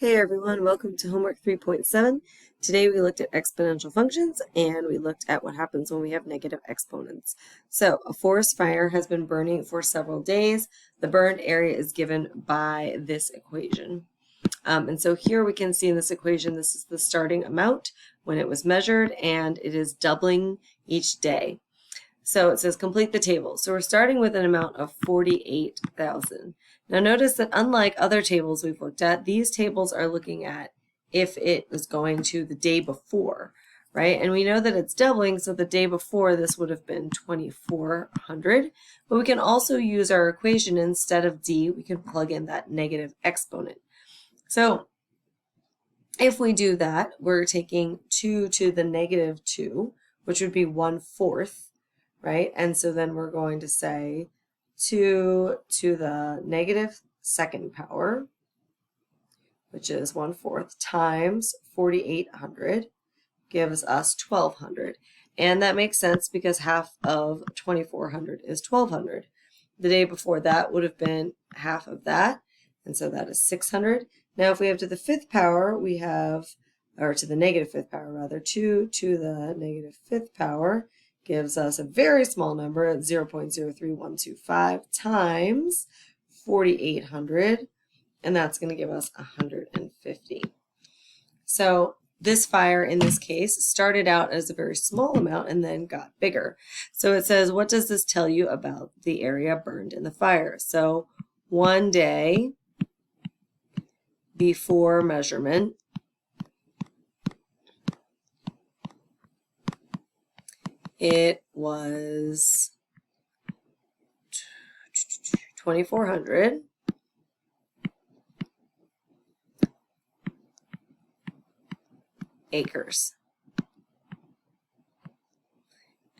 Hey everyone, welcome to homework 3.7. Today we looked at exponential functions and we looked at what happens when we have negative exponents. So a forest fire has been burning for several days. The burned area is given by this equation. And so here we can see in this equation, this is the starting amount when it was measured and it is doubling each day. So it says complete the table. So we're starting with an amount of 48,000. Now notice that unlike other tables we've looked at, these tables are looking at if it was going to the day before, right? And we know that it's doubling, so the day before this would have been 2,400. But we can also use our equation instead of d, we can plug in that negative exponent. So if we do that, we're taking 2 to the negative 2, which would be 1/4. Right? And so then we're going to say 2 to the negative second power, which is 1/4, times 4,800 gives us 1,200. And that makes sense because half of 2,400 is 1,200. The day before that would have been half of that, and so that is 600. Now if we have to the fifth power, we have, or to the negative fifth power rather, 2 to the negative fifth power gives us a very small number at 0.03125 times 4,800, and that's going to give us 150. So this fire in this case started out as a very small amount and then got bigger. So it says, what does this tell you about the area burned in the fire? So one day before measurement, it was 2,400. Acres.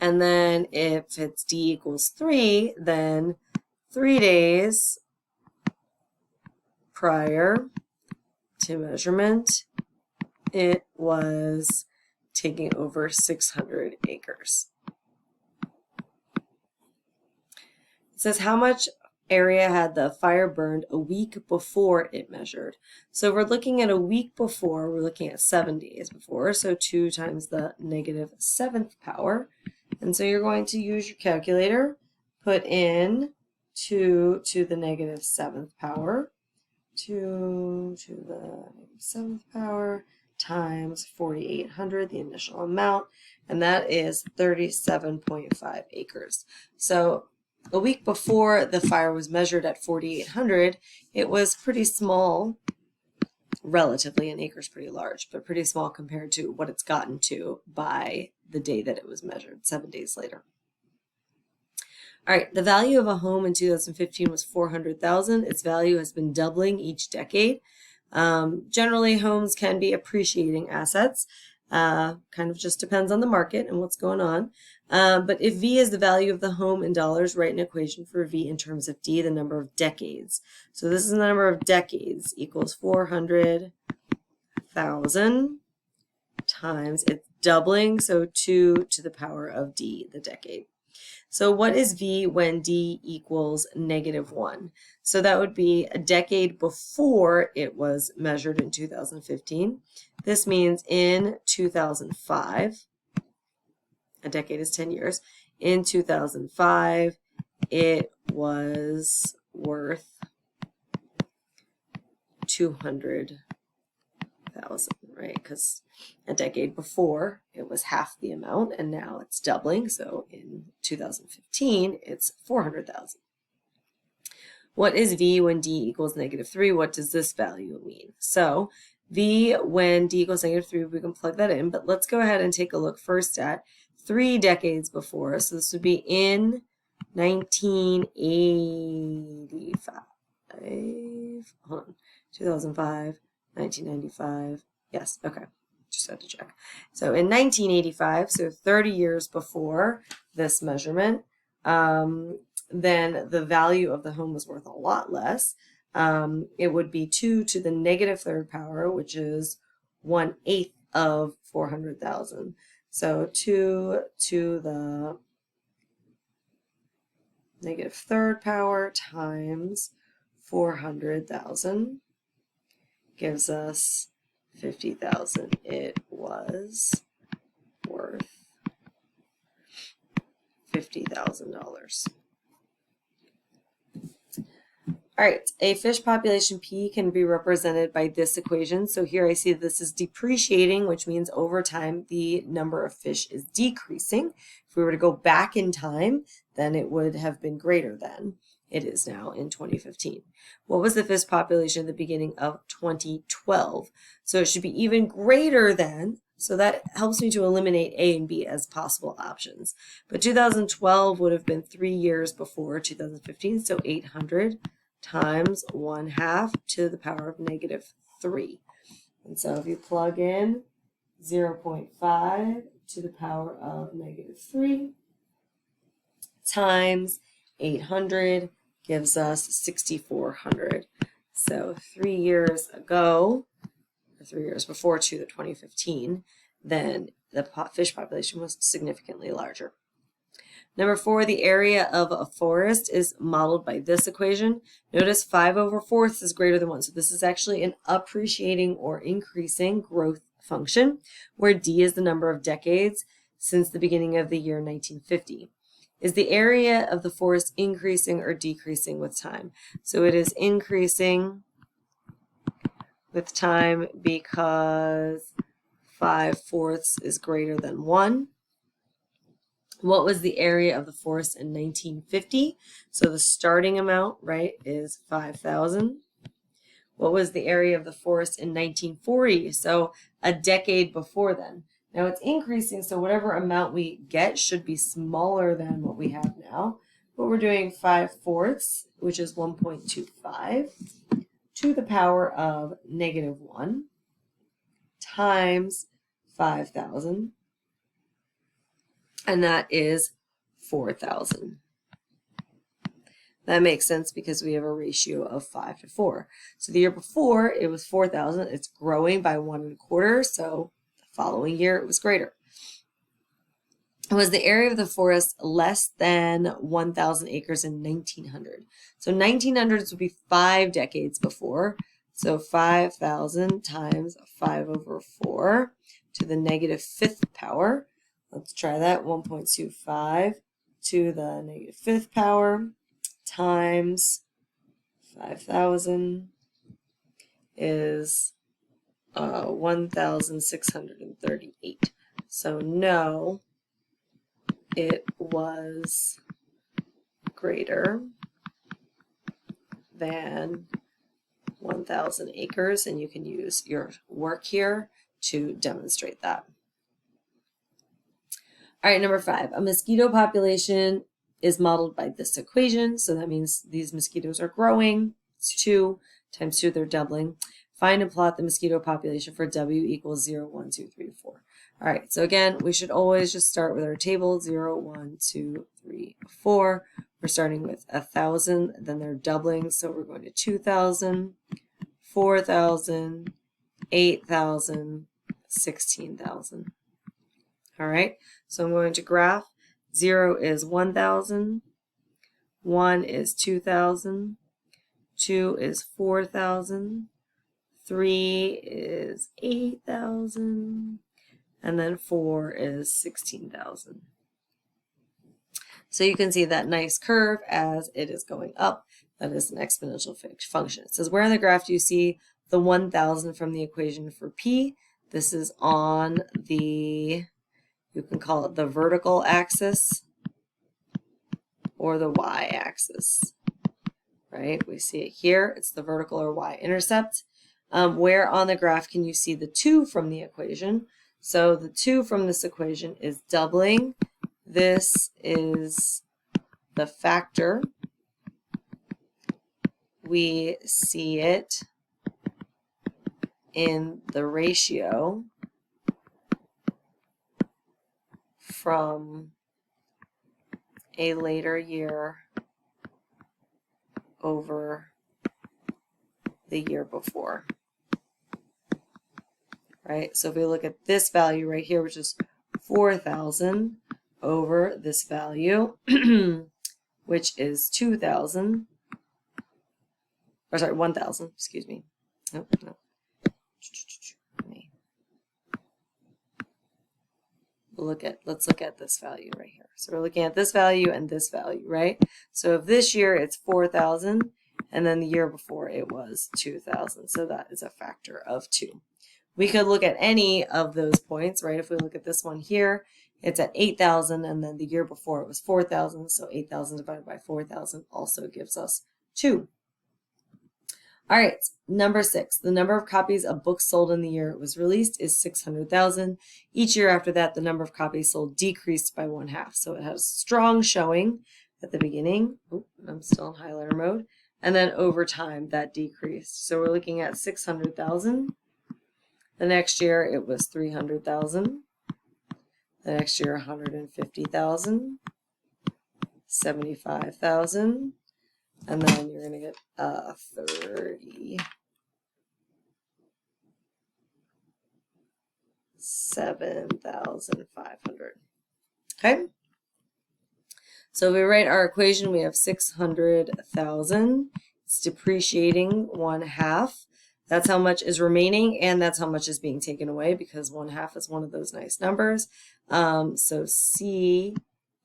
And then if it's d equals 3, then 3 days prior to measurement, it was taking over 600 acres. It says how much area had the fire burned a week before it measured. So we're looking at a week before, we're looking at 7 days before, so 2 times the negative 7th power. And so you're going to use your calculator, put in 2 to the negative 7th power, 2 to the negative 7th power, times 4,800, the initial amount, and that is 37.5 acres. So a week before the fire was measured at 4,800, it was pretty small, relatively, an acre is pretty large, but pretty small compared to what it's gotten to by the day that it was measured, 7 days later. All right, the value of a home in 2015 was 400,000. Its value has been doubling each decade. Generally, homes can be appreciating assets. Kind of just depends on the market and what's going on. But if V is the value of the home in dollars, write an equation for V in terms of D, the number of decades. So this is the number of decades equals 400,000 times, it's doubling, so 2 to the power of D, the decade. So what is V when D equals -1? So that would be a decade before it was measured in 2015. This means in 2005, a decade is 10 years, in 2005 it was worth 200,000, right? Because a decade before it was half the amount and now it's doubling, so in 2015 it's 400,000. What is V when D equals -3? What does this value mean? So V when D equals -3, we can plug that in, but let's go ahead and take a look first at 3 decades before. So this would be in 1985. Hold on. 2005, 1995. Yes, okay. Just had to check. So in 1985, so 30 years before this measurement, then the value of the home was worth a lot less. It would be 2 to the negative 3rd power, which is 1/8 of 400,000. So 2 to the negative 3rd power times 400,000 gives us 50,000. It was worth $50,000. All right, a fish population P can be represented by this equation. So here I see this is depreciating, which means over time the number of fish is decreasing. If we were to go back in time, then it would have been greater than it is now in 2015. What was the fish population at the beginning of 2012? So it should be even greater than, so that helps me to eliminate A and B as possible options. But 2012 would have been 3 years before 2015, so 800 times 1/2 to the power of -3. And so if you plug in 0.5 to the power of -3 times 800 gives us 6,400. So 3 years ago, or 3 years before to the 2015, then the fish population was significantly larger. Number 4, the area of a forest is modeled by this equation. Notice 5/4 is greater than 1. So this is actually an appreciating or increasing growth function, where D is the number of decades since the beginning of the year 1950. Is the area of the forest increasing or decreasing with time? So it is increasing with time because 5/4 is greater than 1. What was the area of the forest in 1950? So the starting amount, right, is 5,000. What was the area of the forest in 1940? So a decade before then. Now it's increasing, so whatever amount we get should be smaller than what we have now. But we're doing 5/4, which is 1.25, to the power of -1 times 5,000. And that is 4,000. That makes sense because we have a ratio of 5/4. So the year before it was 4,000. It's growing by 1.25. So the following year it was greater. Was the area of the forest less than 1,000 acres in 1900? So 1900s would be 5 decades before. So 5,000 times 5/4 to the -5th power. Let's try that. 1.25 to the -5th power times 5,000 is 1,638. So no, it was greater than 1,000 acres, and you can use your work here to demonstrate that. All right, number 5, a mosquito population is modeled by this equation. So that means these mosquitoes are growing. It's 2 times 2, they're doubling. Find and plot the mosquito population for W equals 0, 1, 2, 3, 4. All right, so again, we should always just start with our table, 0, 1, 2, 3, 4. We're starting with 1,000, then they're doubling, so we're going to 2,000, 4,000, 8,000, 16,000. All right, so I'm going to graph. 0 is 1,000, 1 is 2,000, 2 is 4,000, 3 is 8,000, and then 4 is 16,000. So you can see that nice curve as it is going up. That is an exponential function. It says, where on the graph do you see the 1,000 from the equation for P? This is on the, you can call it the vertical axis or the y-axis, right? We see it here. It's the vertical or y-intercept. Where on the graph can you see the 2 from the equation? So the 2 from this equation is doubling. This is the factor. We see it in the ratio from a later year over the year before, right? So if we look at this value right here, which is 4,000 over this value, which is 2,000, or sorry, 1,000, excuse me. Nope, no. let's look at this value right here. So we're looking at this value and this value, right? So if this year it's 4,000, and then the year before it was 2,000. So that is a factor of 2. We could look at any of those points, right? If we look at this one here, it's at 8,000, and then the year before it was 4,000. So 8,000 divided by 4,000 also gives us 2. All right, number 6. The number of copies of books sold in the year it was released is 600,000. Each year after that, the number of copies sold decreased by 1/2. So it has a strong showing at the beginning. Oh, I'm still in highlighter mode. And then over time, that decreased. So we're looking at 600,000. The next year, it was 300,000. The next year, 150,000. 75,000. And then you're going to get 37,500. Okay? So if we write our equation, we have 600,000. It's depreciating 1/2. That's how much is remaining, and that's how much is being taken away, because 1/2 is one of those nice numbers. So C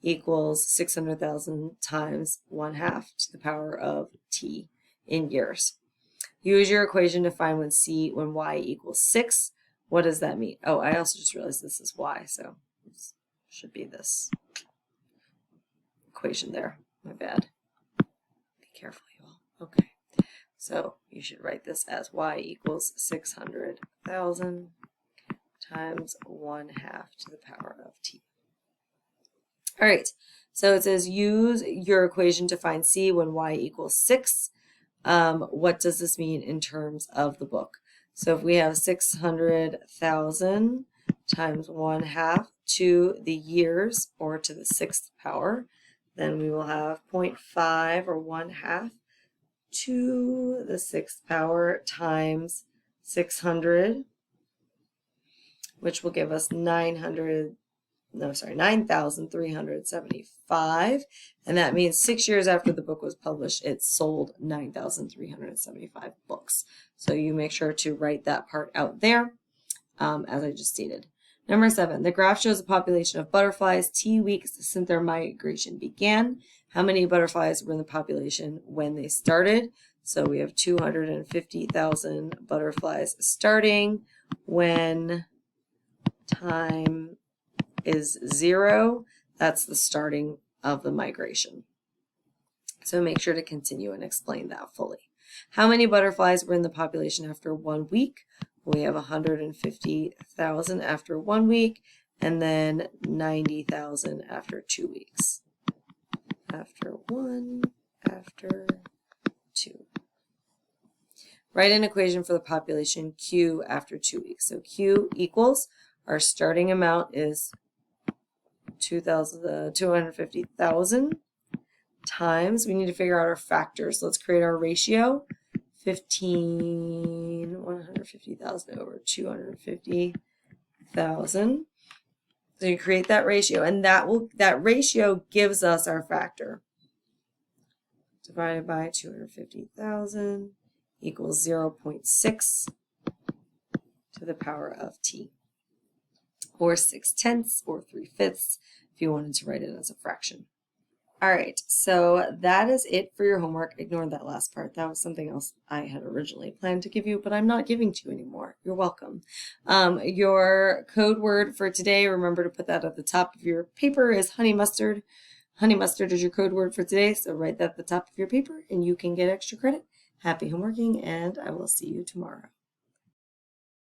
equals 600,000 times 1/2 to the power of t in years. Use your equation to find when y equals 6. What does that mean? Oh, I also just realized this is y, so this should be this equation there. My bad. Be careful, you all. Okay. So you should write this as y equals 600,000 times 1/2 to the power of t. All right, so it says use your equation to find C when y equals 6. What does this mean in terms of the book? So if we have 600,000 times 1/2 to the years, or to the 6th power, then we will have 0.5 or 1/2 to the 6th power times 600, which will give us 9,375, and that means 6 years after the book was published, it sold 9,375 books. So you make sure to write that part out there, as I just stated. Number 7, the graph shows the population of butterflies T weeks since their migration began. How many butterflies were in the population when they started? So we have 250,000 butterflies starting when time is 0. That's the starting of the migration. So make sure to continue and explain that fully. How many butterflies were in the population after 1 week? We have 150,000 after 1 week, and then 90,000 after 2 weeks. After 1, after 2. Write an equation for the population Q after 2 weeks. So Q equals, our starting amount is 250,000 times, we need to figure out our factors. So let's create our ratio. 150,000 over 250,000. So you create that ratio, and that ratio gives us our factor. Divided by 250,000 equals 0.6 to the power of t, or 6/10 or 3/5 if you wanted to write it as a fraction. All right, so that is it for your homework. Ignore that last part. That was something else I had originally planned to give you, but I'm not giving to you anymore. You're welcome. Your code word for today, remember to put that at the top of your paper, is honey mustard. Honey mustard is your code word for today, so write that at the top of your paper and you can get extra credit. Happy homeworking, and I will see you tomorrow.